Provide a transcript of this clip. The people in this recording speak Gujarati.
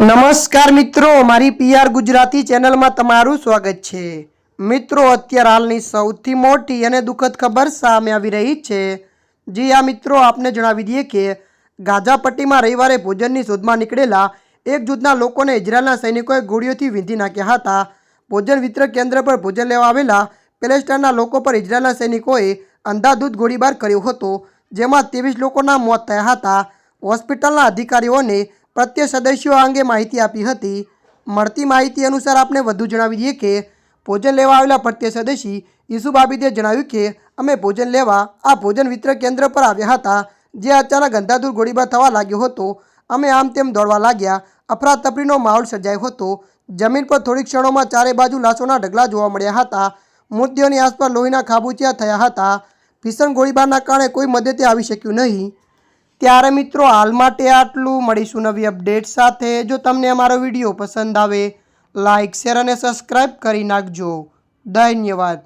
નમસ્કાર મિત્રો, મારી પીઆર ગુજરાતી ચેનલમાં તમારું સ્વાગત છે। મિત્રો, અત્યારે હાલની સૌથી મોટી અને દુઃખદ ખબર સામે આવી રહી છે। જી આ મિત્રો, આપને જણાવી દઈએ કે ગાઝા પટ્ટીમાં રવિવારે ભોજનની શોધમાં નીકળેલા એક જૂથના લોકોને ઇઝરાયલના સૈનિકોએ ગોળીઓથી વીંધી નાખ્યા હતા। ભોજન વિતરણ કેન્દ્ર પર ભોજન લેવા આવેલા પેલેસ્ટાઇનના લોકો પર ઇઝરાયલના સૈનિકોએ અંધાધૂંધ ગોળીબાર કર્યો હતો, જેમાં 23 લોકોના મોત થયા હતા। હોસ્પિટલના અધિકારીઓને પ્રત્યે સદસ્યો આ અંગે માહિતી આપી હતી। મળતી માહિતી અનુસાર આપણે વધુ જણાવી દઈએ કે ભોજન લેવા આવેલા પ્રત્યે સદસ્ય યુસુફ આબિદે જણાવ્યું કે અમે ભોજન લેવા આ ભોજન વિતરણ કેન્દ્ર પર આવ્યા હતા, જે અચાનક અંધાધૂંધ ગોળીબાર થવા લાગ્યો હતો। અમે આમ તેમ દોડવા લાગ્યા, અફરાતફરીનો માહોલ સર્જાયો હતો। જમીન પર થોડી ક્ષણોમાં ચારે બાજુ લાશોના ઢગલા જોવા મળ્યા હતા। મૃતદેહોની આસપાસ લોહીના ખાબોચિયા થયા હતા। ભીષણ ગોળીબારના કારણે કોઈ મદદે આવી શક્યું નહીં। ત્યારે મિત્રો, હાલ માટે આટલું। મળીશું નવી અપડેટ સાથે। જો તમને અમારો વિડીયો પસંદ આવે, લાઇક, શેર અને સબસ્ક્રાઈબ કરી નાખજો। ધન્યવાદ।